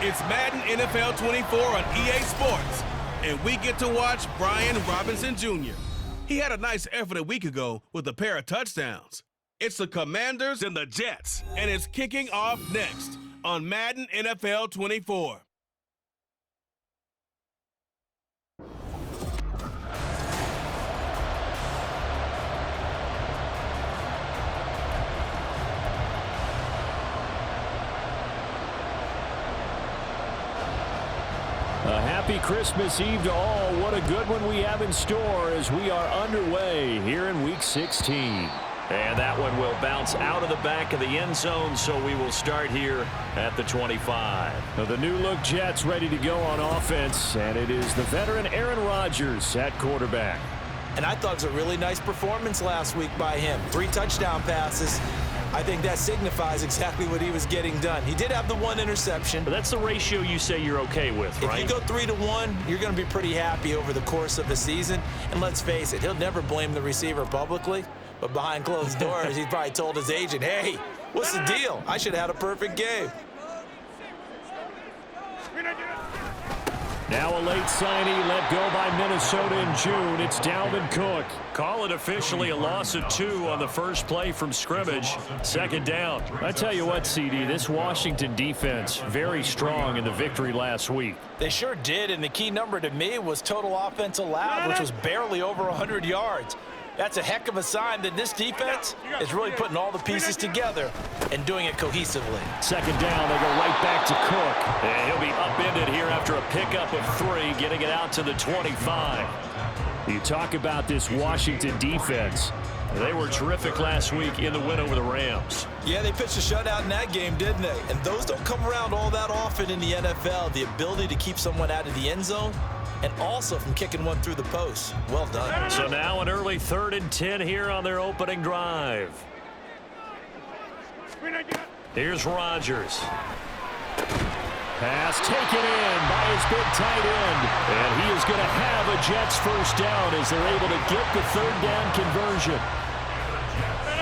It's Madden NFL 24 on EA Sports, and we get to watch Brian Robinson Jr. He had a nice effort a week ago with a pair of touchdowns. It's the Commanders and the Jets, and it's kicking off next on Madden NFL 24. A happy Christmas Eve to all. What a good one we have in store as we are underway here in Week 16. And that one will bounce out of the back of the end zone, so we will start here at the 25. Now the new-look Jets ready to go on offense, and it is the veteran Aaron Rodgers at quarterback. And I thought it was a really nice performance last week by him. 3 touchdown passes. I think that signifies exactly what he was getting done. He did have the 1 interception. But that's the ratio you say you're okay with, right? If you go 3-to-1, you're going to be pretty happy over the course of the season. And let's face it, he'll never blame the receiver publicly. But behind closed doors, he probably told his agent, hey, what's the deal? I should have had a perfect game. Now a late signee let go by Minnesota in June. It's Dalvin Cook. Call it officially a loss of 2 on the first play from scrimmage. Second down. I tell you what, CD, this Washington defense, very strong in the victory last week. They sure did, and the key number to me was total offense allowed, which was barely over 100 yards. That's a heck of a sign that this defense is really putting all the pieces together and doing it cohesively. Second down, they go right back to Cook. And he'll be upended here after a pickup of 3, getting it out to the 25. You talk about this Washington defense. They were terrific last week in the win over the Rams. Yeah, they pitched a shutout in that game, didn't they? And those don't come around all that often in the NFL. The ability to keep someone out of the end zone and also from kicking one through the post. Well done. So now an early 3rd and 10 here on their opening drive. Here's Rodgers. Pass taken in by his big tight end. And he is going to have a Jets first down as they're able to get the 3rd down conversion.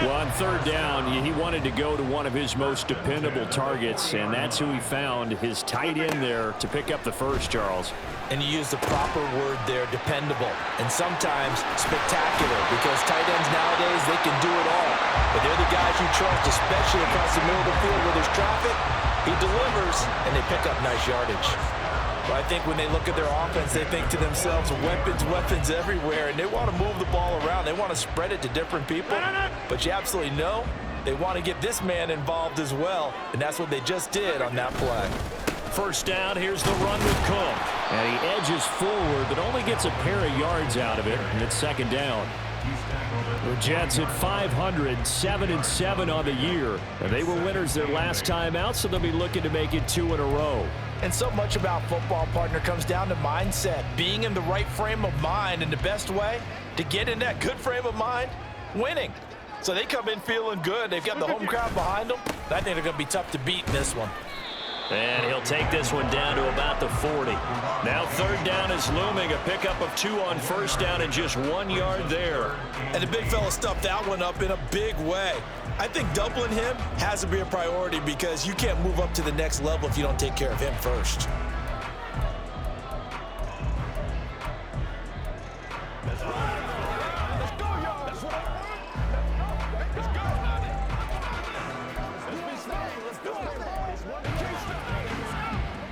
Well, on 3rd down, he wanted to go to one of his most dependable targets, and that's who he found, his tight end there, to pick up the first, Charles. And you use the proper word there, dependable, and sometimes spectacular, because tight ends nowadays, they can do it all. But they're the guys you trust, especially across the middle of the field where there's traffic. He delivers, and they pick up nice yardage. But I think when they look at their offense, they think to themselves, weapons everywhere, and they want to move the ball around. They want to spread it to different people. But you absolutely know they want to get this man involved as well, and that's what they just did on that play. First down, here's the run with Cook. And he edges forward, but only gets a pair of yards out of it, and it's 2nd down. The Jets at 500, 7-7 on the year. And they were winners their last time out, so they'll be looking to make it 2 in a row. And so much about football, partner, comes down to mindset, being in the right frame of mind, and the best way to get in that good frame of mind, winning. So they come in feeling good. They've got the home crowd behind them. I think they're going to be tough to beat in this one. And he'll take this one down to about the 40. Now 3rd down is looming. A pickup of 2 on first down and just 1 yard there. And the big fella stuffed that one up in a big way. I think doubling him has to be a priority because you can't move up to the next level if you don't take care of him first.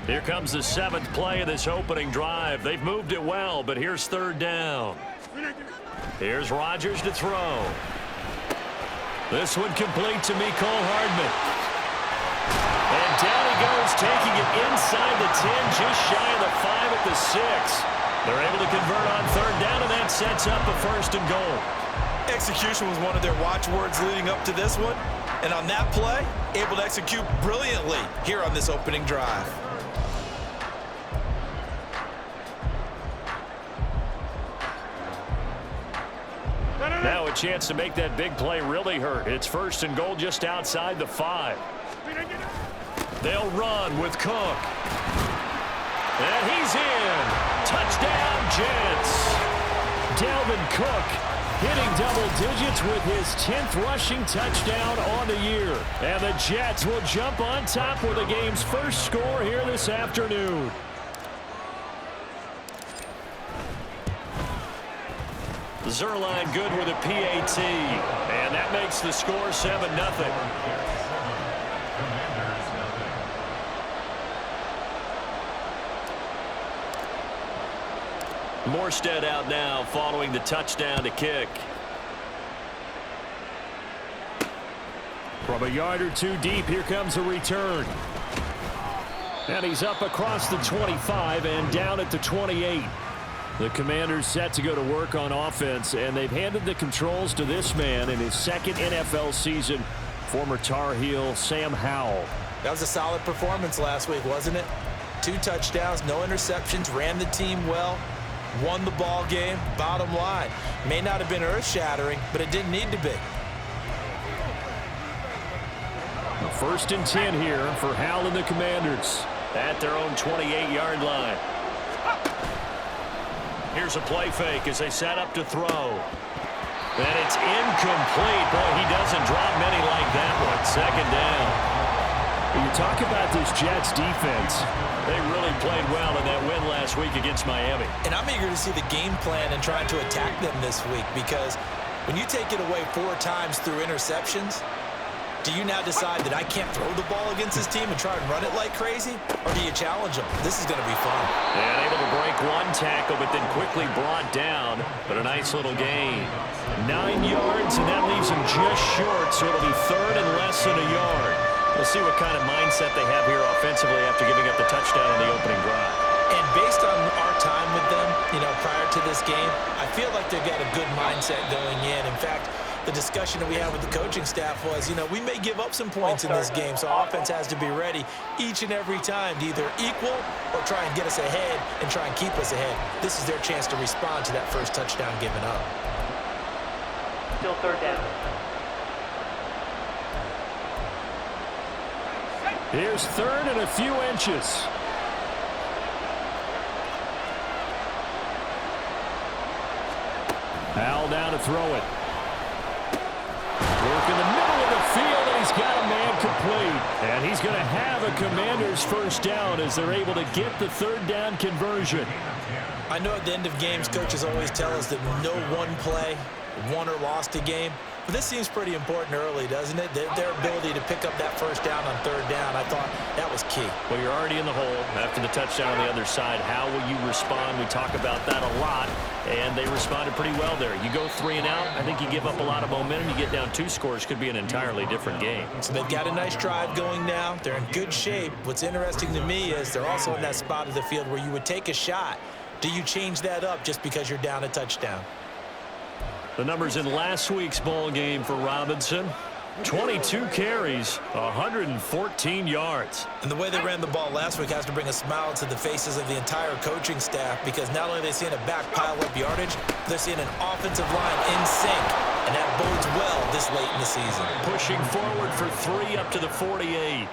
Here comes the 7th play of this opening drive. They've moved it well, but here's 3rd down. Here's Rodgers to throw. This one complete to Mecole Hardman. And down he goes, taking it inside the 10, just shy of the 5 at the 6. They're able to convert on 3rd down, and that sets up a 1st and goal. Execution was one of their watchwords leading up to this one. And on that play, able to execute brilliantly here on this opening drive. Now a chance to make that big play really hurt. It's 1st and goal just outside the 5. They'll run with Cook. And he's in. Touchdown, Jets. Dalvin Cook hitting double digits with his 10th rushing touchdown on the year. And the Jets will jump on top with the game's first score here this afternoon. Zerline good with a PAT, and that makes the score 7-0. Morstead out now following the touchdown to kick. From a yard or two deep, here comes a return. And he's up across the 25 and down at the 28. The Commanders set to go to work on offense, and they've handed the controls to this man in his second NFL season, former Tar Heel Sam Howell. That was a solid performance last week, wasn't it? 2 touchdowns, no interceptions, ran the team well, won the ball game. Bottom line, may not have been earth-shattering, but it didn't need to be. First and 10 here for Howell and the Commanders. At their own 28-yard line. Here's a play fake as they set up to throw. And it's incomplete. Boy, he doesn't drop many like that one. Second down. When you talk about this Jets defense, they really played well in that win last week against Miami. And I'm eager to see the game plan and trying to attack them this week, because when you take it away 4 times through interceptions, do you now decide that I can't throw the ball against this team and try and run it like crazy? Or do you challenge them? This is going to be fun. And able to break 1 tackle, but then quickly brought down. But a nice little gain. 9 yards, and that leaves him just short, so it'll be third and less than a yard. We'll see what kind of mindset they have here offensively after giving up the touchdown on the opening drive. And based on our time with them, prior to this game, I feel like they've got a good mindset going in. In fact, the discussion that we had with the coaching staff was, we may give up some points in this game, so offense has to be ready each and every time to either equal or try and get us ahead and try and keep us ahead. This is their chance to respond to that first touchdown given up. Still third down. Here's third and a few inches. Howell down to throw it. Work in the middle of the field, and he's got a man complete. And he's going to have a Commander's first down as they're able to get the third down conversion. I know at the end of games, coaches always tell us that no one play won or lost a game. But this seems pretty important early, doesn't it? Their ability to pick up that first down on third down, I thought that was key. Well, you're already in the hole after the touchdown on the other side. How will you respond? We talk about that a lot, and they responded pretty well there. You go 3 and out, I think you give up a lot of momentum. You get down 2 scores, could be an entirely different game. So they've got a nice drive going now. They're in good shape. What's interesting to me is they're also in that spot of the field where you would take a shot. Do you change that up just because you're down a touchdown? The numbers in last week's ball game for Robinson: 22 carries, 114 yards. And the way they ran the ball last week has to bring a smile to the faces of the entire coaching staff, because not only are they seeing a back pile up yardage, they're seeing an offensive line in sync, and that bodes well this late in the season. Pushing forward for 3 up to the 48.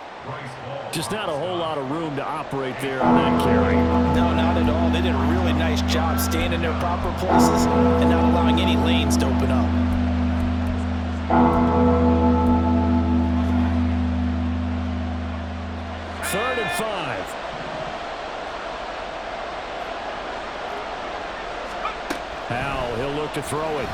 Just not a whole lot of room to operate there on that carry. No, not at all. They did a really nice job staying in their proper places and not allowing any lanes to open up. Third and 5. Howell, he'll look to throw it.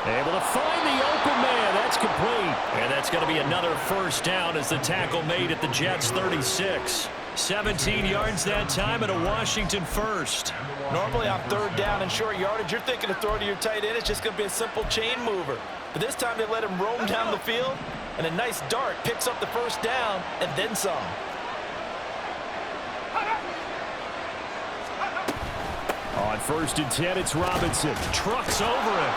Able to find the open man. That's complete. And that's going to be another first down as the tackle made at the Jets' 36. 17 yards that time and a Washington first. Normally on third down and short yardage, you're thinking of throwing to your tight end. It's just going to be a simple chain mover. But this time they let him roam down the field, and a nice dart picks up the first down and then some. On first and 10, it's Robinson. Trucks over him.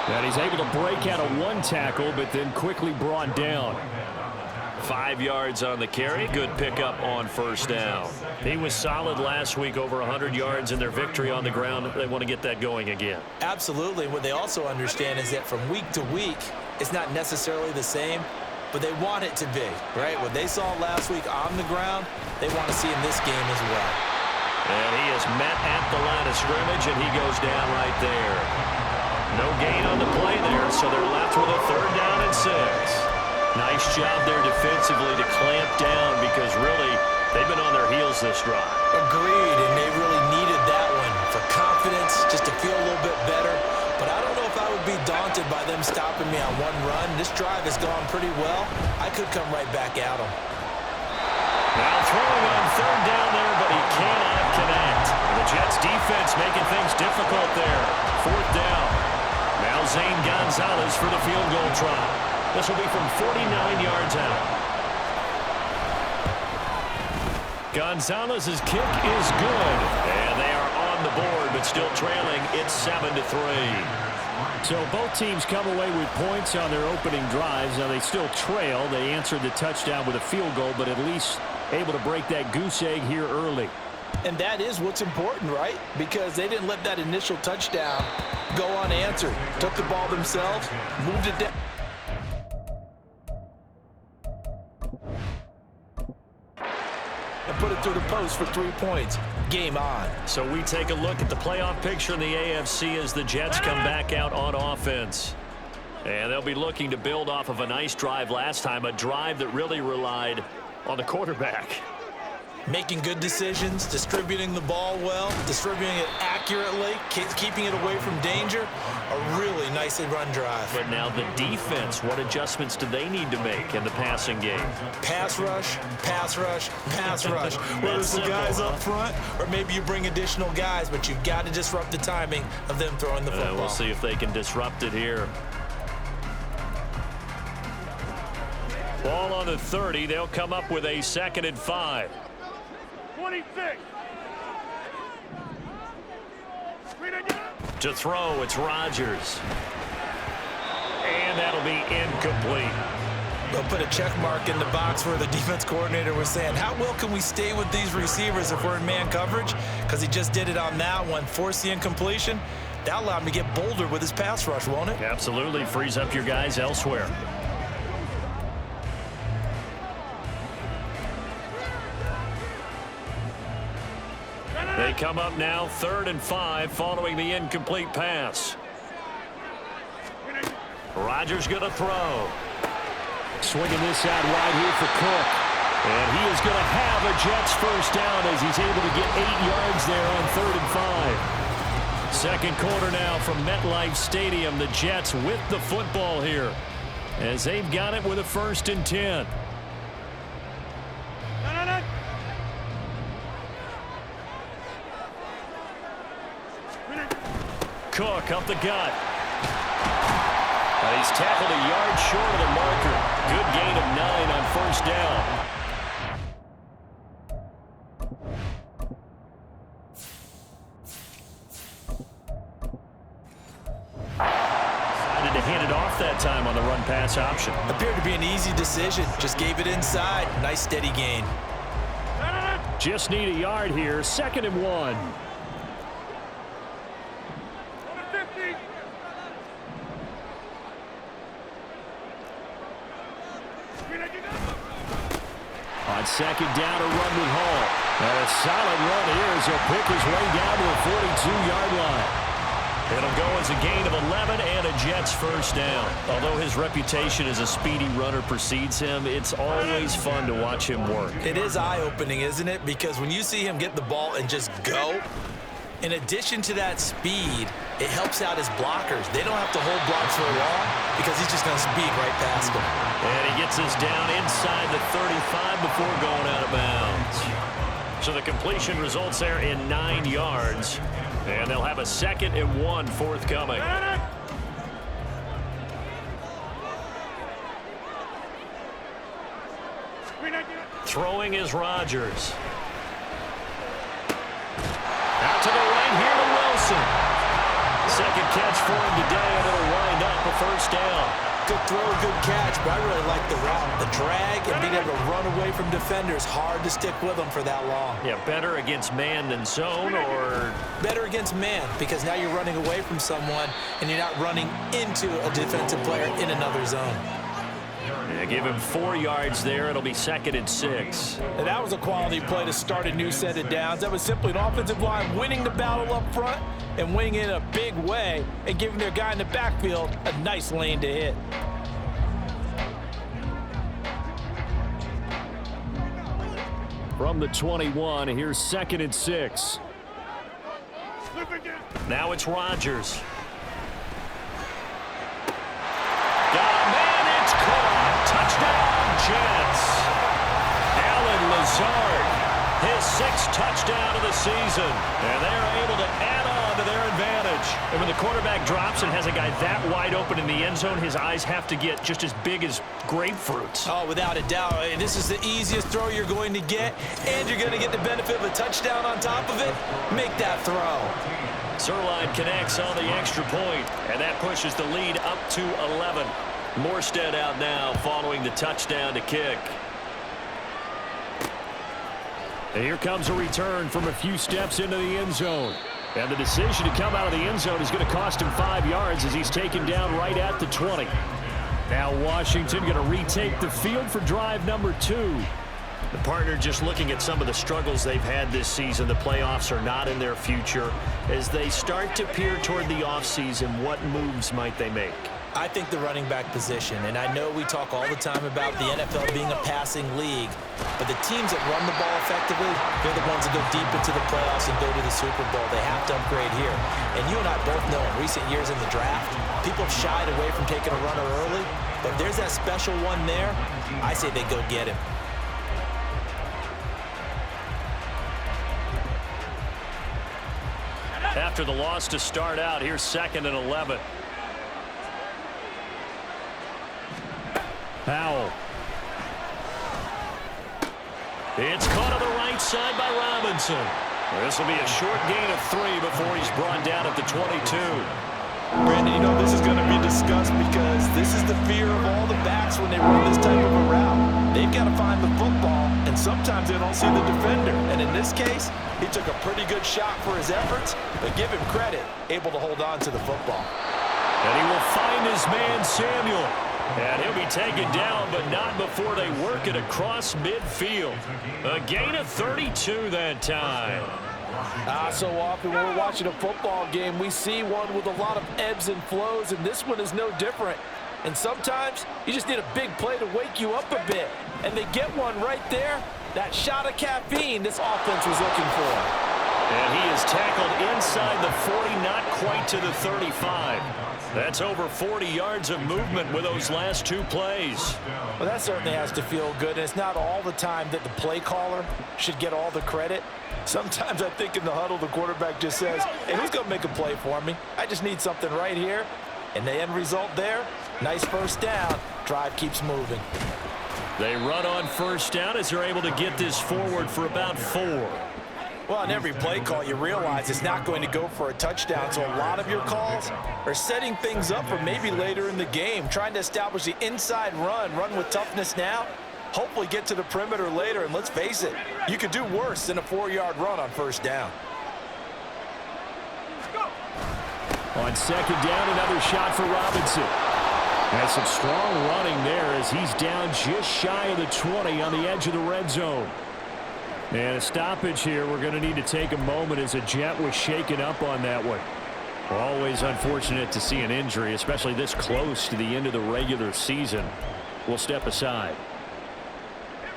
And he's able to break out of 1 tackle, but then quickly brought down. 5 yards on the carry. Good pickup on first down. He was solid last week, over 100 yards in their victory on the ground. They want to get that going again. Absolutely. What they also understand is that from week to week, it's not necessarily the same, but they want it to be, right? What they saw last week on the ground, they want to see in this game as well. And he is met at the line of scrimmage, and he goes down right there. No gain on the play there, so they're left with a 3rd down and 6. Nice job there defensively to clamp down because really they've been on their heels this drive. Agreed, and they really needed that one for confidence, just to feel a little bit better. But I don't know if I would be daunted by them stopping me on one run. This drive has gone pretty well. I could come right back at them. Now throwing on 3rd down there, but he cannot connect. The Jets defense making things difficult there. 4th down. Now Zane Gonzalez for the field goal try. This will be from 49 yards out. Gonzalez's kick is good. And they are on the board, but still trailing. It's 7-3. So both teams come away with points on their opening drives. Now they still trail. They answered the touchdown with a field goal, but at least able to break that goose egg here early. And that is what's important, right? Because they didn't let that initial touchdown go unanswered. Took the ball themselves, moved it down. And put it through the post for 3 points. Game on. So we take a look at the playoff picture in the AFC as the Jets come back out on offense. And they'll be looking to build off of a nice drive last time, a drive that really relied on the quarterback. Making good decisions, distributing the ball well, distributing it accurately, keeping it away from danger. A really nicely run drive. But now the defense, what adjustments do they need to make in the passing game? Pass rush, pass rush, pass rush. Whether it's the guys up front or maybe you bring additional guys, but you've got to disrupt the timing of them throwing the football. We'll see if they can disrupt it here. Ball on the 30. They'll come up with a 2nd and 5. 26. To throw, it's Rodgers. And that'll be incomplete. They'll put a check mark in the box where the defense coordinator was saying, how well can we stay with these receivers if we're in man coverage? Because he just did it on that one, forced the incompletion. That allowed him to get bolder with his pass rush, won't it? Absolutely. Frees up your guys elsewhere. They come up now 3rd and 5 following the incomplete pass. Rodgers going to throw. Swinging this out wide here for Cook. And he is going to have a Jets 1st down as he's able to get 8 yards there on 3rd and 5. 2nd quarter now from MetLife Stadium. The Jets with the football here as they've got it with a 1st and 10. Cook up the gut. He's tackled a yard short of the marker. Good gain of 9 on 1st down. Decided to hand it off that time on the run-pass option. Appeared to be an easy decision. Just gave it inside. Nice steady gain. Just need a yard here. 2nd and 1. On 2nd down, a run with Hall. And a solid run here as he'll pick his way down to the 42-yard line. It'll go as a gain of 11 and a Jets 1st down. Although his reputation as a speedy runner precedes him, it's always fun to watch him work. It is eye-opening, isn't it? Because when you see him get the ball and just go, in addition to that speed, it helps out his blockers. They don't have to hold blocks for long because he's just going to speed right past them. And he gets us down inside the 35 before going out of bounds. So the completion results there in 9 yards. And they'll have a 2nd and 1 forthcoming. Throwing is Rodgers. Out to the right here to Wilson. 2nd catch for him today, and it'll wind up a 1st down. Good throw, good catch, but I really like the route. The drag and being able to run away from defenders, hard to stick with them for that long. Yeah, better against man than zone, or? Better against man, because now you're running away from someone and you're not running into a defensive player in another zone. Yeah, give him 4 yards there. It'll be 2nd and 6. And that was a quality play to start a new set of downs. That was simply an offensive line winning the battle up front and winning it in a big way and giving their guy in the backfield a nice lane to hit. From the 21, here's 2nd and 6. Now it's Rodgers. Got a man, it's caught. Touchdown, Jets. Allen Lazard, his 6th touchdown of the season. And they're able to add on to their advantage. And when the quarterback drops and has a guy that wide open in the end zone, his eyes have to get just as big as grapefruits. Oh, without a doubt. This is the easiest throw you're going to get, and you're going to get the benefit of a touchdown on top of it. Make that throw. Zerline connects on the extra point, and that pushes the lead up to 11. Morstead out now following the touchdown to kick. And here comes a return from a few steps into the end zone. And the decision to come out of the end zone is going to cost him 5 yards as he's taken down right at the 20. Now Washington going to retake the field for drive number 2. The partner just looking at some of the struggles they've had this season. The playoffs are not in their future. As they start to peer toward the offseason, what moves might they make? I think the running back position, and I know we talk all the time about the NFL being a passing league, but the teams that run the ball effectively, they're the ones that go deep into the playoffs and go to the Super Bowl. They have to upgrade here. And you and I both know in recent years in the draft, people have shied away from taking a runner early, but if there's that special one there, I say they go get him. After the loss to start out, here's 2nd and 11. Powell. It's caught on the right side by Robinson. This will be a short gain of 3 before he's brought down at the 22. Brandon, you know this is going to be discussed because this is the fear of all the backs when they run this type of a route. They've got to find the football, and sometimes they don't see the defender. And in this case, he took a pretty good shot for his efforts, but give him credit, able to hold on to the football. And he will find his man, Samuel. And he'll be taken down, but not before they work it across midfield. A gain of 32 that time. So often when we're watching a football game, we see one with a lot of ebbs and flows, and this one is no different. And sometimes you just need a big play to wake you up a bit. And they get one right there. That shot of caffeine this offense was looking for. And he is tackled inside the 40, not quite to the 35. That's over 40 yards of movement with those last 2 plays. Well, that certainly has to feel good. And it's not all the time that the play caller should get all the credit. Sometimes I think in the huddle, the quarterback just says, hey, who's going to make a play for me? I just need something right here. And the end result there, nice first down. Drive keeps moving. They run on first down as they're able to get this forward for about 4. Well, on every play call, you realize it's not going to go for a touchdown. So a lot of your calls are setting things up for maybe later in the game, trying to establish the inside run with toughness now, hopefully get to the perimeter later. And let's face it, you could do worse than a 4-yard run on first down. On 2nd down, another shot for Robinson. Has some strong running there as he's down just shy of the 20 on the edge of the red zone. And a stoppage here. We're going to need to take a moment as a Jet was shaken up on that one. Always unfortunate to see an injury, especially this close to the end of the regular season. We'll step aside.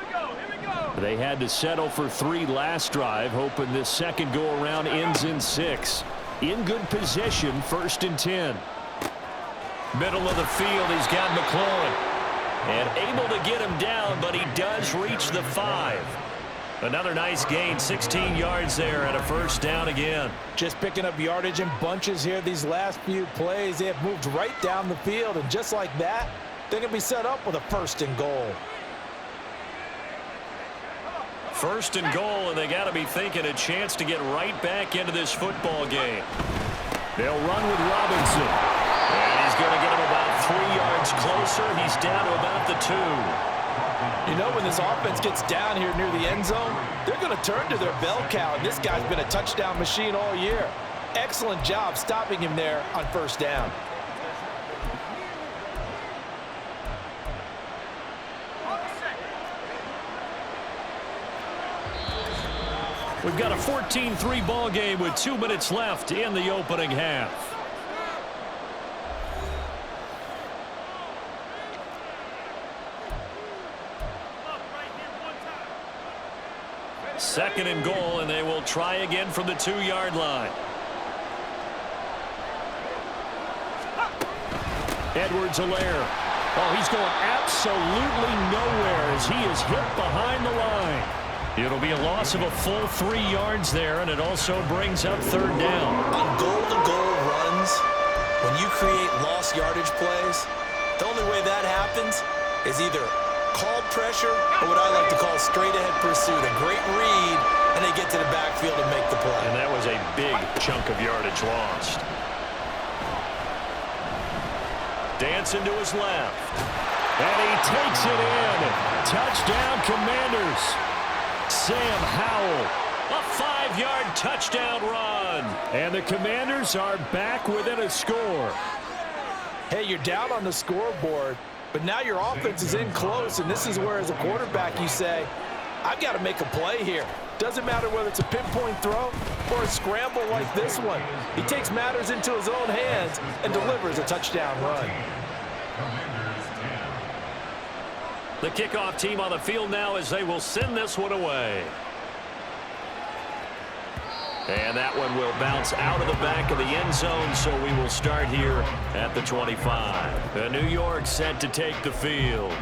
Here we go. They had to settle for 3 last drive, hoping this second go-around ends in 6. In good position, 1st and 10. Middle of the field, he's got McLaurin. And able to get him down, but he does reach the 5. Another nice gain, 16 yards there and a first down again. Just picking up yardage in bunches here these last few plays. They have moved right down the field, and just like that, they're going to be set up with a 1st and goal. 1st and goal, and they got to be thinking a chance to get right back into this football game. They'll run with Robinson. And he's going to get him about 3 yards closer. He's down to about the 2. You know, when this offense gets down here near the end zone, they're going to turn to their bell cow, and this guy's been a touchdown machine all year. Excellent job stopping him there on first down. We've got a 14-3 ball game with 2 minutes left in the opening half. Second and goal, and they will try again from the 2-yard line. Edwards-Helaire. Oh, he's going absolutely nowhere as he is hit behind the line. It'll be a loss of a full 3 yards there, and it also brings up third down. On goal-to-goal runs, when you create lost yardage plays, the only way that happens is either called pressure or what I like to call straight-ahead pursuit. A great read, and they get to the backfield and make the play. And that was a big chunk of yardage lost. Dancing to his left. And he takes it in. Touchdown, Commanders. Sam Howell. A 5-yard touchdown run. And the Commanders are back within a score. Hey, you're down on the scoreboard, but now your offense is in close, and this is where, as a quarterback, you say, I've got to make a play here. Doesn't matter whether it's a pinpoint throw or a scramble like this one. He takes matters into his own hands and delivers a touchdown run. The kickoff team on the field now as they will send this one away. And that one will bounce out of the back of the end zone, so we will start here at the 25. The New York set to take the field.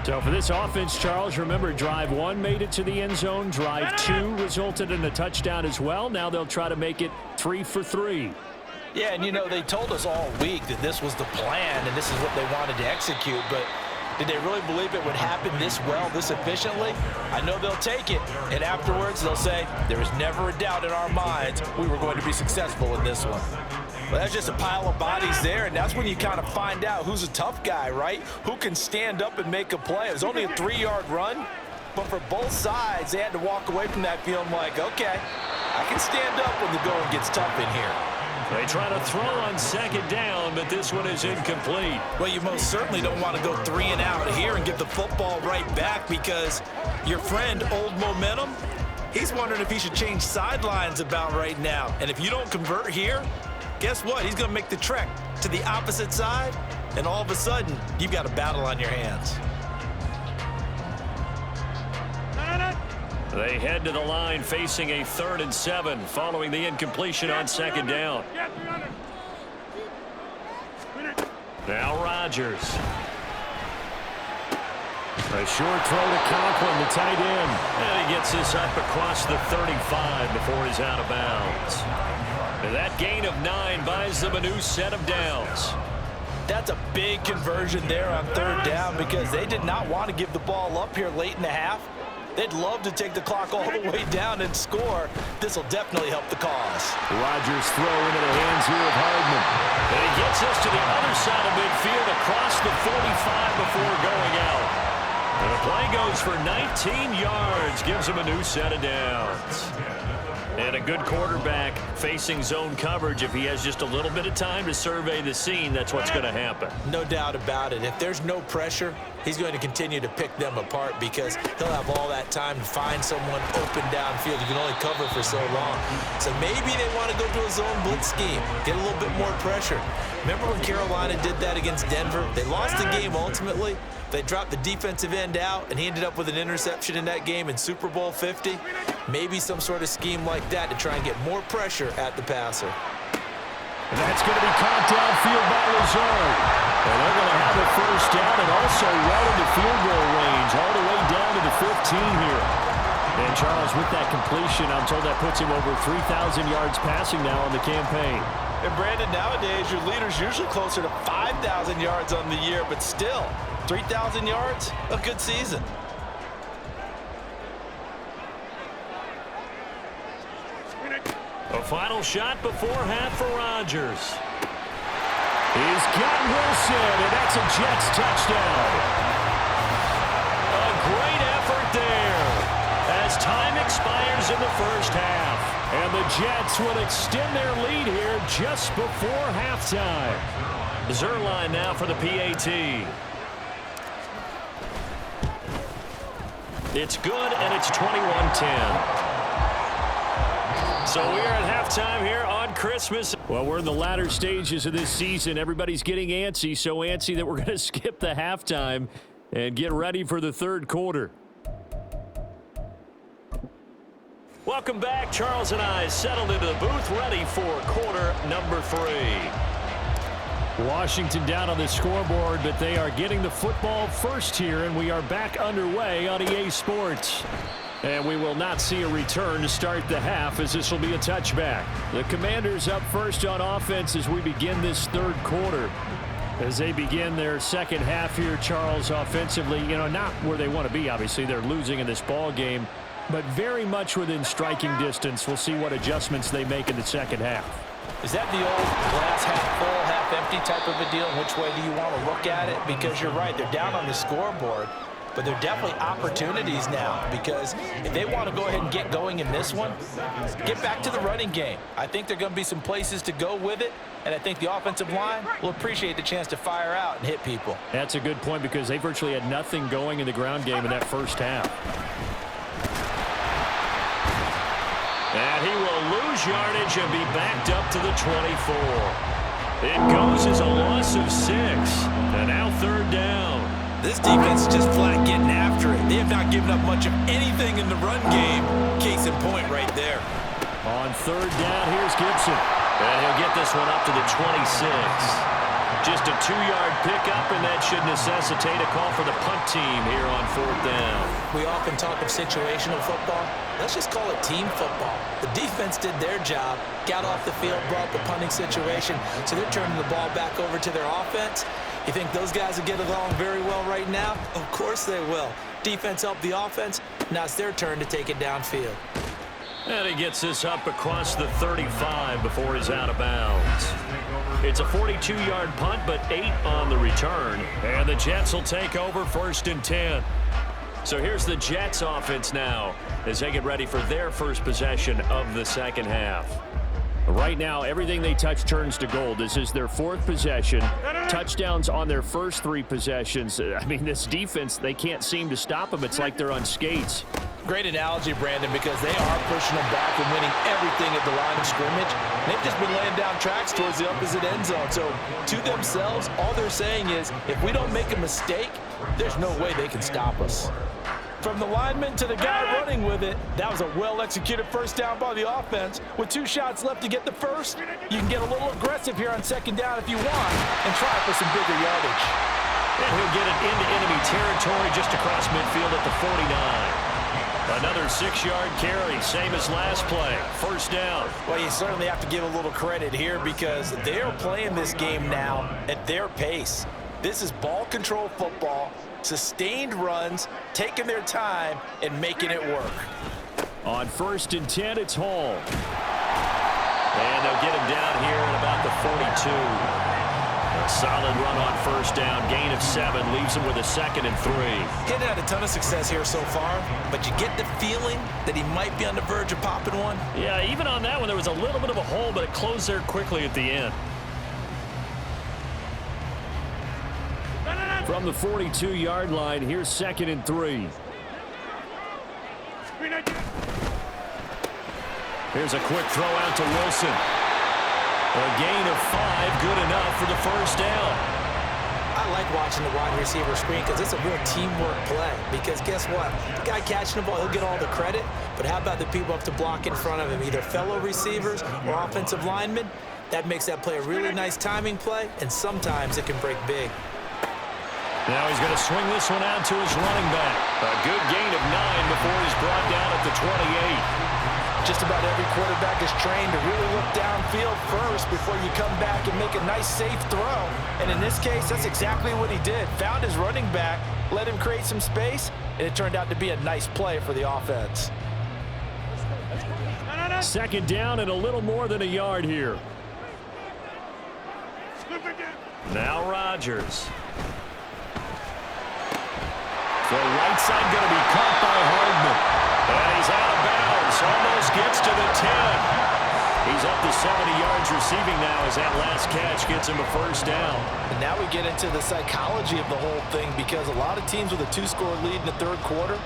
So for this offense, Charles, remember drive 1 made it to the end zone. Drive 2 resulted in a touchdown as well. Now they'll try to make it 3 for 3. Yeah, and you know, they told us all week that this was the plan and this is what they wanted to execute, but did they really believe it would happen this well, this efficiently? I know they'll take it, and afterwards they'll say, there was never a doubt in our minds we were going to be successful in this one. Well, that's just a pile of bodies there, and that's when you kind of find out who's a tough guy, right? Who can stand up and make a play. It was only a 3-yard run, but for both sides, they had to walk away from that feeling like, okay, I can stand up when the going gets tough in here. They try to throw on second down, but this one is incomplete. Well, you most certainly don't want to go 3 and out here and get the football right back, because your friend, Old Momentum, he's wondering if he should change sidelines about right now. And if you don't convert here, guess what? He's going to make the trek to the opposite side, and all of a sudden, you've got a battle on your hands. They head to the line facing a 3rd and 7 following the incompletion on second down. Now Rodgers. A short throw to Conklin, the tight end. And he gets this up across the 35 before he's out of bounds. And that gain of 9 buys them a new set of downs. That's a big conversion there on 3rd down, because they did not want to give the ball up here late in the half. They'd love to take the clock all the way down and score. This will definitely help the cause. Rodgers throw into the hands here of Hardman. And he gets us to the other side of midfield across the 45 before going out. And the play goes for 19 yards, gives him a new set of downs. And a good quarterback facing zone coverage, if he has just a little bit of time to survey the scene, that's what's going to happen. No doubt about it. If there's no pressure, he's going to continue to pick them apart, because he'll have all that time to find someone open downfield. You can only cover for so long. So maybe they want to go to a zone blitz scheme, get a little bit more pressure. Remember when Carolina did that against Denver? They lost the game ultimately. They dropped the defensive end out, and he ended up with an interception in that game in Super Bowl 50. Maybe some sort of scheme like that to try and get more pressure at the passer. And that's going to be caught downfield by Lazard. And they're going to have a first down and also well into field goal range, all the way down to the 15 here. And Charles, with that completion, I'm told that puts him over 3,000 yards passing now on the campaign. And Brandon, nowadays your leader's usually closer to 5,000 yards on the year, but still, 3,000 yards, a good season. A final shot before half for Rodgers. He's got Wilson, and that's a Jets touchdown. A great effort there as time expires in the first half. And the Jets will extend their lead here just before halftime. Zerline now for the PAT. It's good, and it's 21-10. So we are at halftime here on Christmas. Well, we're in the latter stages of this season. Everybody's getting antsy, so antsy that we're going to skip the halftime and get ready for the third quarter. Welcome back. Charles and I settled into the booth, ready for quarter number 3. Washington down on the scoreboard, but they are getting the football first here, and we are back underway on EA Sports. And we will not see a return to start the half, as this will be a touchback. The Commanders up first on offense as we begin this third quarter. As they begin their second half here, Charles, offensively, not where they want to be, obviously. They're losing in this ball game, but very much within striking distance. We'll see what adjustments they make in the second half. Is that the old glass half full, half empty type of a deal? Which way do you want to look at it? Because you're right, they're down on the scoreboard. But there are definitely opportunities now, because if they want to go ahead and get going in this one, get back to the running game. I think there are going to be some places to go with it, and I think the offensive line will appreciate the chance to fire out and hit people. That's a good point, because they virtually had nothing going in the ground game in that first half. And he will lose yardage and be backed up to the 24. It goes as a loss of 6, and now third down. This defense is just flat getting after it. They have not given up much of anything in the run game. Case in point right there. On third down, here's Gibson. And he'll get this one up to the 26. Just a 2-yard pickup, and that should necessitate a call for the punt team here on fourth down. We often talk of situational football. Let's just call it team football. The defense did their job, got off the field, brought the punting situation, so they're turning the ball back over to their offense. You think those guys will get along very well right now? Of course they will. Defense helped the offense. Now it's their turn to take it downfield. And he gets this up across the 35 before he's out of bounds. It's a 42-yard punt, but 8 on the return. And the Jets will take over 1st and 10. So here's the Jets offense now as they get ready for their first possession of the second half. Right now, everything they touch turns to gold. This is their 4th possession. Touchdowns on their first 3 possessions. I mean, this defense, they can't seem to stop them. It's like they're on skates. Great analogy, Brandon, because they are pushing them back and winning everything at the line of scrimmage. They've just been laying down tracks towards the opposite end zone. So to themselves, all they're saying is, if we don't make a mistake, there's no way they can stop us. From the lineman to the guy running with it, that was a well-executed first down by the offense. With 2 shots left to get the first, you can get a little aggressive here on second down if you want and try for some bigger yardage. And he'll get it into enemy territory just across midfield at the 49. Another 6-yard carry, same as last play. First down. Well, you certainly have to give a little credit here because they are playing this game now at their pace. This is ball control football, sustained runs, taking their time, and making it work. On 1st and 10, it's Hall. And they'll get him down here at about the 42. A solid run on first down. Gain of 7 leaves him with a 2nd and 3. He hadn't had a ton of success here so far, but you get the feeling that he might be on the verge of popping one. Yeah, even on that one, there was a little bit of a hole, but it closed there quickly at the end. From the 42-yard line, here's 2nd and 3. Here's a quick throw out to Wilson. A gain of 5, good enough for the first down. I like watching the wide receiver screen because it's a real teamwork play. Because guess what? The guy catching the ball, he'll get all the credit. But how about the people up to block in front of him, either fellow receivers or offensive linemen? That makes that play a really nice timing play, and sometimes it can break big. Now he's going to swing this one out to his running back. A good gain of 9 before he's brought down at the 28. Just about every quarterback is trained to really look downfield first before you come back and make a nice, safe throw. And in this case, that's exactly what he did. Found his running back, let him create some space, and it turned out to be a nice play for the offense. 2nd down and a little more than a yard here. Now Rodgers. The right side going to be caught by Hardman. And he's out of bounds. Almost gets to the 10. He's up to 70 yards receiving now as that last catch gets him a first down. And now we get into the psychology of the whole thing because a lot of teams with a 2-score lead in the third quarter,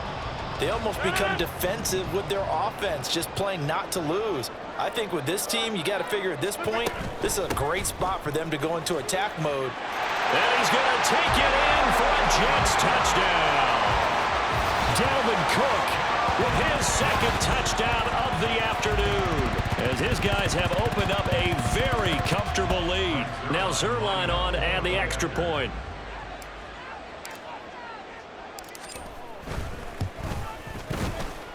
they almost become defensive with their offense, just playing not to lose. I think with this team, you got to figure at this point, this is a great spot for them to go into attack mode. And he's going to take it in for a Jets touchdown. Dalvin Cook with his second touchdown of the afternoon, as his guys have opened up a very comfortable lead. Now Zerline on and the extra point.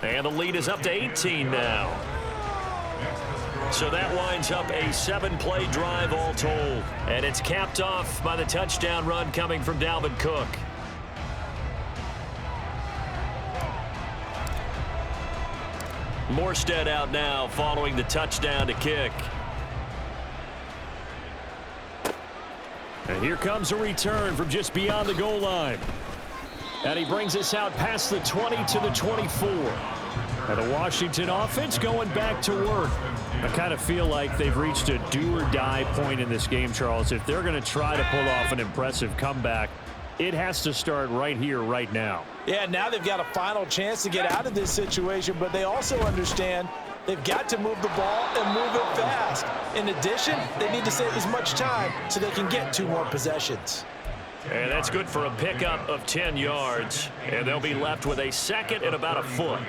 And the lead is up to 18 now. So that winds up a 7-play drive all told. And it's capped off by the touchdown run coming from Dalvin Cook. Morstead out now following the touchdown to kick. And here comes a return from just beyond the goal line. And he brings us out past the 20 to the 24. And the Washington offense going back to work. I kind of feel like they've reached a do-or-die point in this game, Charles. If they're going to try to pull off an impressive comeback, it has to start right here, right now. Yeah, now they've got a final chance to get out of this situation, but they also understand they've got to move the ball and move it fast. In addition, they need to save as much time so they can get 2 more possessions. And that's good for a pickup of 10 yards. And they'll be left with a second and about a foot.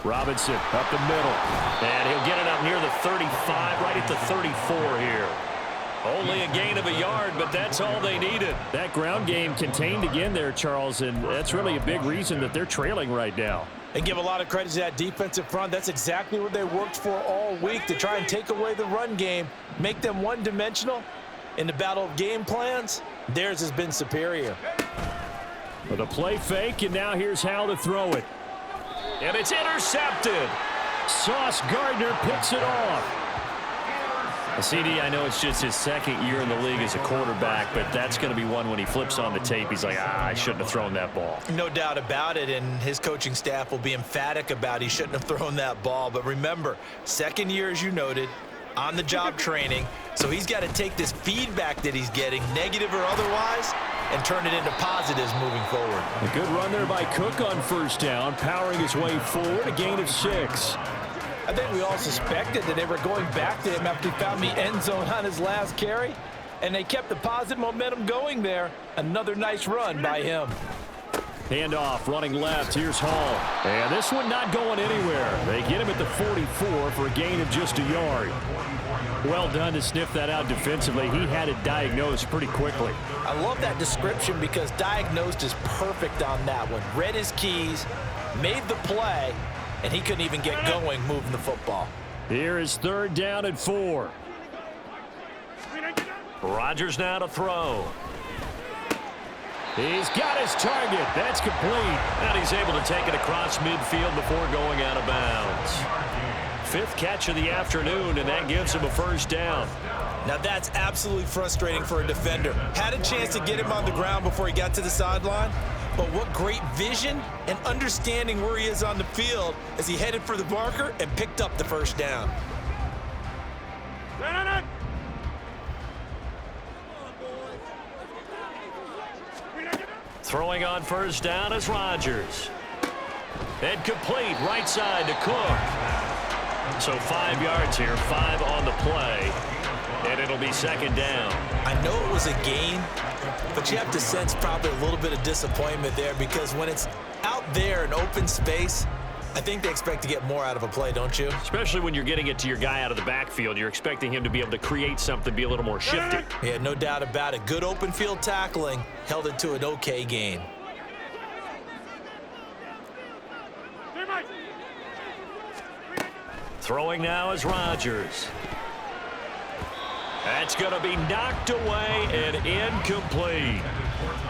Robinson up the middle. And he'll get it up near the 35, right at the 34 here. Only a gain of a yard, but that's all they needed. That ground game contained again there, Charles, and that's really a big reason that they're trailing right now. And give a lot of credit to that defensive front. That's exactly what they worked for all week, to try and take away the run game, make them one-dimensional. In the battle of game plans, theirs has been superior. With a play fake, and now here's how to throw it. And it's intercepted. Sauce Gardner picks it off. CD, I know it's just his second year in the league as a quarterback, but that's going to be one when he flips on the tape. He's like, I shouldn't have thrown that ball. No doubt about it, and his coaching staff will be emphatic about he shouldn't have thrown that ball. But remember, second year, as you noted, on-the-job training, so he's got to take this feedback that he's getting, negative or otherwise, and turn it into positives moving forward. A good run there by Cook on first down, powering his way forward, a gain of 6. I think we all suspected that they were going back to him after he found the end zone on his last carry, and they kept the positive momentum going there. Another nice run by him. Handoff, running left. Here's Hall. And this one not going anywhere. They get him at the 44 for a gain of just a yard. Well done to sniff that out defensively. He had it diagnosed pretty quickly. I love that description because diagnosed is perfect on that one. Read his keys, made the play, and he couldn't even get going moving the football. Here is 3rd down and 4. Rodgers now to throw. He's got his target. That's complete. And he's able to take it across midfield before going out of bounds. 5th catch of the afternoon, and that gives him a first down. Now that's absolutely frustrating for a defender. Had a chance to get him on the ground before he got to the sideline, but what great vision and understanding where he is on the field as he headed for the marker and picked up the first down. Throwing on first down is Rodgers. And complete right side to Cook. So 5 yards here, 5 on the play. And it'll be 2nd down. I know it was a gain, but you have to sense probably a little bit of disappointment there because when it's out there in open space, I think they expect to get more out of a play, don't you? Especially when you're getting it to your guy out of the backfield. You're expecting him to be able to create something, be a little more shifty. Yeah, no doubt about it. Good open field tackling held it to an okay gain. Throwing now is Rodgers. That's going to be knocked away and incomplete.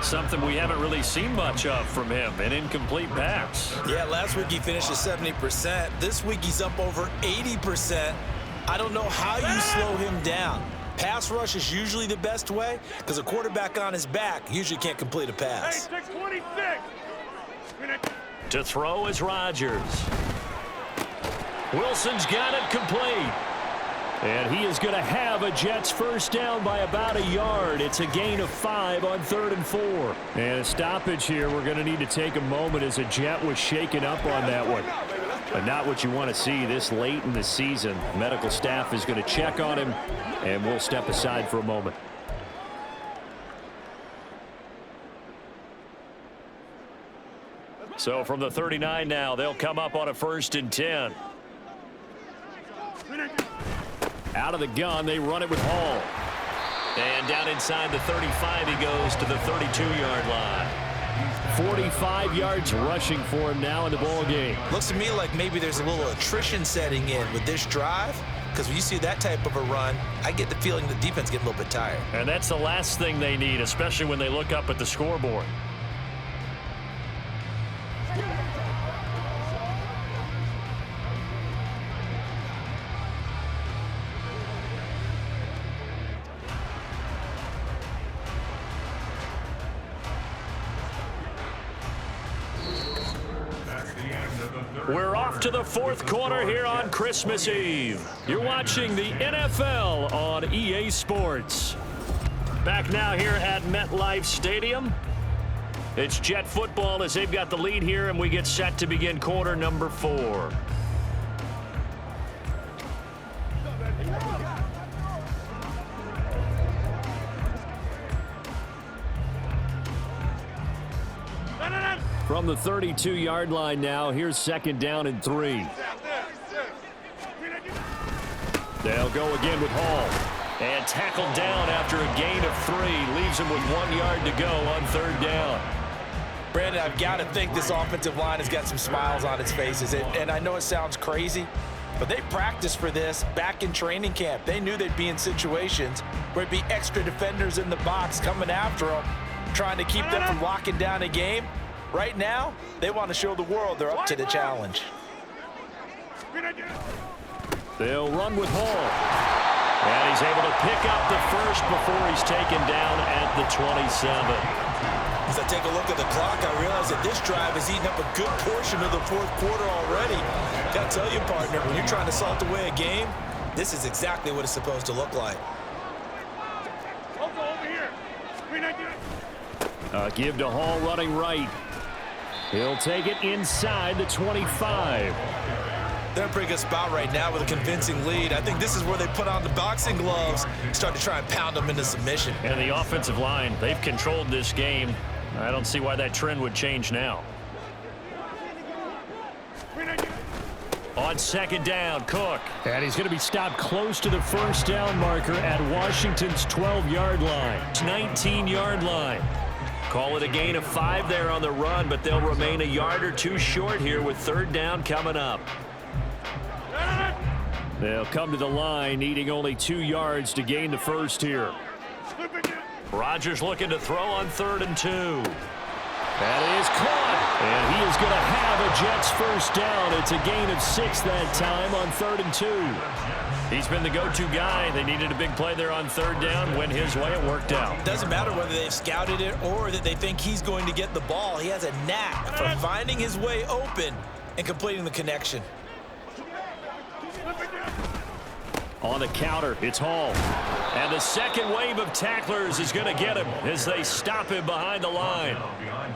Something we haven't really seen much of from him, an incomplete pass. Yeah, last week he finished at 70%. This week he's up over 80%. I don't know how you slow him down. Pass rush is usually the best way because a quarterback on his back usually can't complete a pass. To throw is Rodgers. Wilson's got it complete. And he is going to have a Jets first down by about a yard. It's a gain of 5 on 3rd and 4. And a stoppage here. We're going to need to take a moment as a Jet was shaken up on that one. But not what you want to see this late in the season. Medical staff is going to check on him, and we'll step aside for a moment. So from the 39 now, they'll come up on a 1st and 10. Out of the gun, they run it with Hall. And down inside the 35, he goes to the 32-yard line. 45 yards rushing for him now in the ball game. Looks to me like maybe there's a little attrition setting in with this drive, because when you see that type of a run, I get the feeling the defense getting a little bit tired. And that's the last thing they need, especially when they look up at the scoreboard. We're off to the 4th quarter here on Christmas Eve. You're watching the NFL on EA Sports. Back now here at MetLife Stadium. It's Jet football as they've got the lead here, and we get set to begin quarter number 4. From the 32-yard line now, here's 2nd down and 3. They'll go again with Hall. And tackled down after a gain of 3. Leaves him with 1 yard to go on 3rd down. Brandon, I've got to think this offensive line has got some smiles on its faces. And I know it sounds crazy, but they practiced for this back in training camp. They knew they'd be in situations where it'd be extra defenders in the box coming after them, trying to keep them from locking down a game. Right now, they want to show the world they're up to the challenge. They'll run with Hall. And he's able to pick up the first before he's taken down at the 27. As I take a look at the clock, I realize that this drive has eaten up a good portion of the 4th quarter already. Got to tell you, partner, when you're trying to salt away a game, this is exactly what it's supposed to look like. Over here. Give to Hall running right. He'll take it inside the 25. They're in a pretty good spot right now with a convincing lead. I think this is where they put on the boxing gloves, start to try and pound them into submission. And the offensive line, they've controlled this game. I don't see why that trend would change now. On 2nd down, Cook. And he's going to be stopped close to the 1st down marker at Washington's 12-yard line. 19-yard line. Call it a gain of 5 there on the run, but they'll remain a yard or 2 short here with 3rd down coming up. They'll come to the line, needing only 2 yards to gain the first here. Rodgers looking to throw on 3rd and 2. That is caught. And he is going to have a Jets first down. It's a gain of 6 that time on 3rd and 2. He's been the go-to guy. They needed a big play there on 3rd down. Went his way. It worked out. Doesn't matter whether they've scouted it or that they think he's going to get the ball. He has a knack for finding his way open and completing the connection. On the counter, it's Hall. And the second wave of tacklers is going to get him as they stop him behind the line.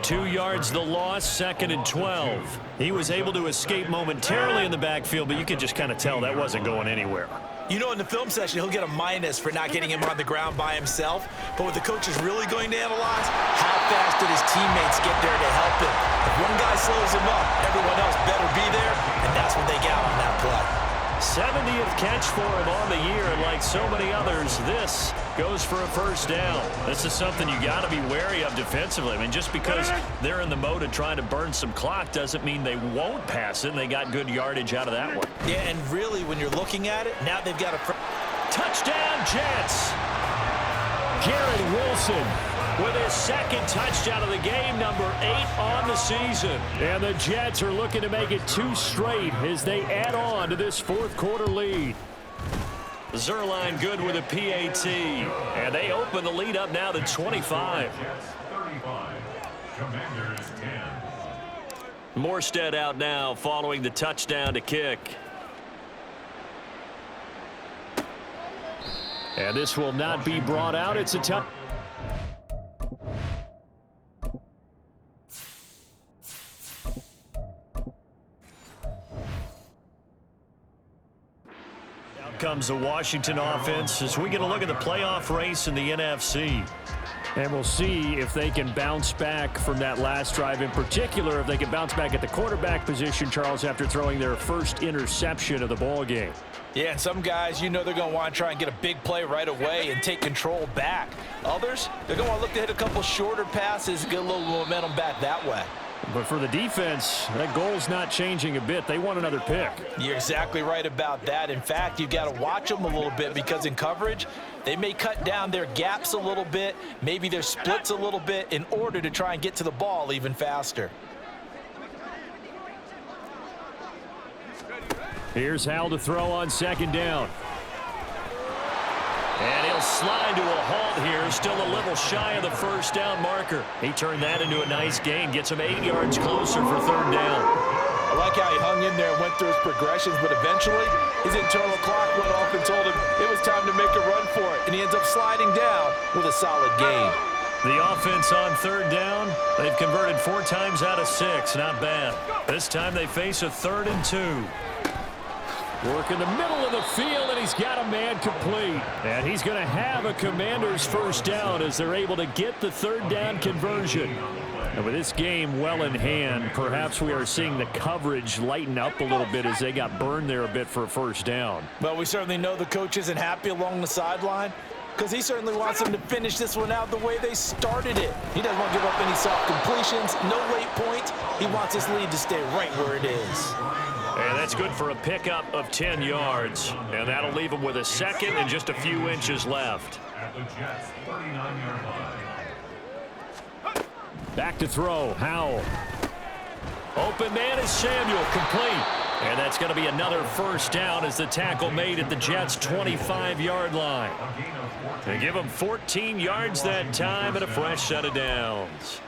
2 yards the loss, 2nd and 12. He was able to escape momentarily in the backfield, but you could just kind of tell that wasn't going anywhere. You know, in the film session, he'll get a minus for not getting him on the ground by himself. But what the coach is really going to analyze, how fast did his teammates get there to help him? If one guy slows him up, everyone else better be there, and that's what they got on that play. 70th catch for him on the year, and like so many others, this goes for a first down. This is something you got to be wary of defensively. I mean, just because they're in the mode of trying to burn some clock doesn't mean they won't pass it, and they got good yardage out of that one. Yeah, and really, when you're looking at it, now they've got a touchdown, Jets! Garrett Wilson with his 2nd touchdown of the game, number 8 on the season. And the Jets are looking to make it 2 straight as they add on to this 4th quarter lead. Zerline good with a PAT. And they open the lead up now to 25. Morstead out now following the touchdown to kick. And this will not be brought out. It's a tough. Out comes the Washington offense as we get a look at the playoff race in the NFC. And we'll see if they can bounce back from that last drive, in particular if they can bounce back at the quarterback position, Charles, after throwing their first interception of the ball game. Yeah, and some guys, you know they're going to want to try and get a big play right away and take control back. Others, they're going to want to look to hit a couple shorter passes and get a little momentum back that way. But for the defense, that goal's not changing a bit. They want another pick. You're exactly right about that. In fact, you've got to watch them a little bit because in coverage, they may cut down their gaps a little bit, maybe their splits a little bit in order to try and get to the ball even faster. Here's Hal to throw on second down. And he'll slide to a halt here, still a little shy of the first down marker. He turned that into a nice gain, gets him 8 yards closer for third down. I like how he hung in there and went through his progressions, but eventually his internal clock went off and told him it was time to make a run for it, and he ends up sliding down with a solid gain. The offense on third down, they've converted 4 times out of 6. Not bad. This time they face a 3rd and 2. Work in the middle of the field, and he's got a man complete. And he's going to have a Commanders first down as they're able to get the third down conversion. And with this game well in hand, perhaps we are seeing the coverage lighten up a little bit as they got burned there a bit for a first down. Well, we certainly know the coach isn't happy along the sideline because he certainly wants them to finish this one out the way they started it. He doesn't want to give up any soft completions, no late points. He wants this lead to stay right where it is. And that's good for a pickup of 10 yards. And that'll leave him with a second and just a few inches left. Back to throw, Howell. Open man is Samuel, complete. And that's going to be another first down as the tackle made at the Jets' 25-yard line. They give him 14 yards that time and a fresh set of downs.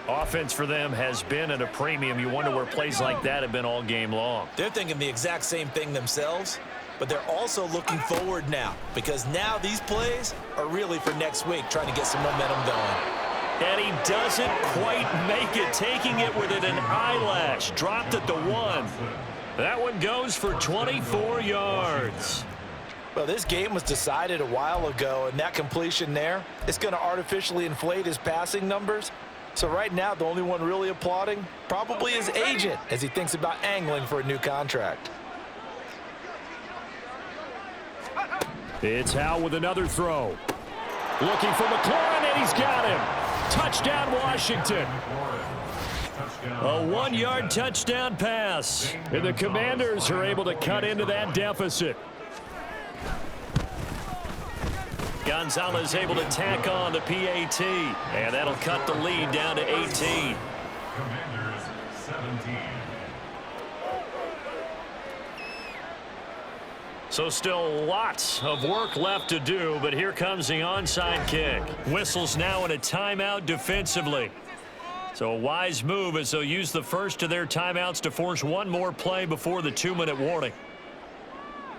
Offense for them has been at a premium. You wonder where plays like that have been all game long. They're thinking the exact same thing themselves, but they're also looking forward now because now these plays are really for next week, trying to get some momentum going. And he doesn't quite make it, taking it within an eyelash. Dropped at the 1. That one goes for 24 yards. Well, this game was decided a while ago, and that completion there is going to artificially inflate his passing numbers. So right now, the only one really applauding probably his agent as he thinks about angling for a new contract. It's Hal with another throw. Looking for McLaurin, and he's got him. Touchdown, Washington. A 1-yard touchdown pass. And the Commanders are able to cut into that deficit. Gonzalez able to tack on the PAT, and that'll cut the lead down to 18. So still lots of work left to do, but here comes the onside kick. Whistles now in a timeout defensively. So a wise move as they'll use the first of their timeouts to force one more play before the 2-minute warning.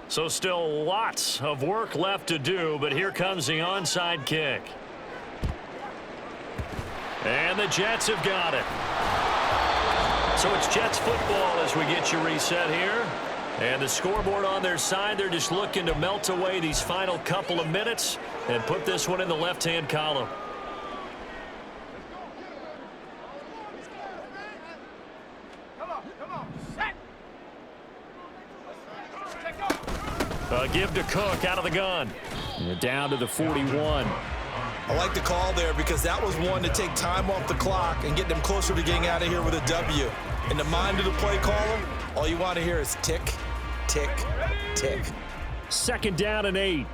So still lots of work left to do, but here comes the onside kick. And the Jets have got it. So it's Jets football as we get you reset here. And the scoreboard on their side, they're just looking to melt away these final couple of minutes and put this one in the left-hand column. Give to Cook out of the gun. And down to the 41. I like the call there because that was one to take time off the clock and get them closer to getting out of here with a W. In the mind of the play caller, all you want to hear is tick, tick, tick. Second down and 8.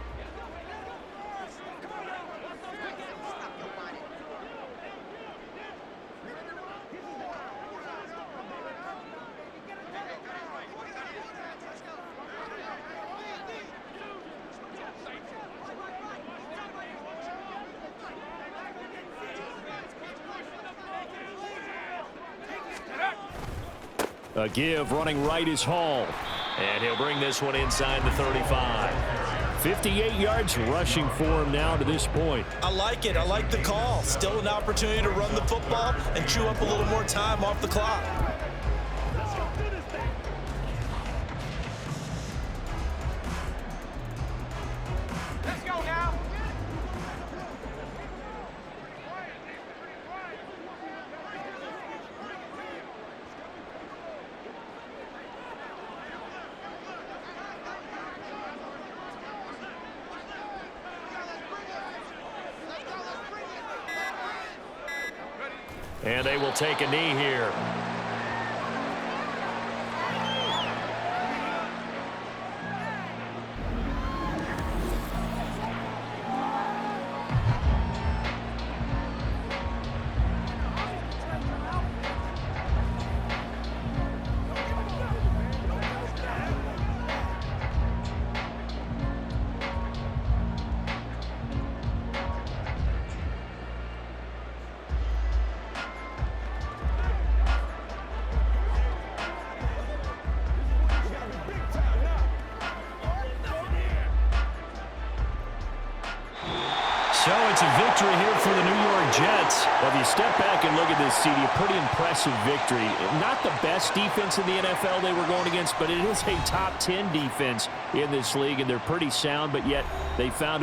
A give running right is Hall. And he'll bring this one inside the 35. 58 yards rushing for him now to this point. I like it. I like the call. Still an opportunity to run the football and chew up a little more time off the clock. Let's go now. And they will take a knee here. So it's a victory here for the New York Jets. Well, if you step back and look at this, CD, a pretty impressive victory. Not the best defense in the NFL they were going against, but it is a top 10 defense in this league, and they're pretty sound, but yet they found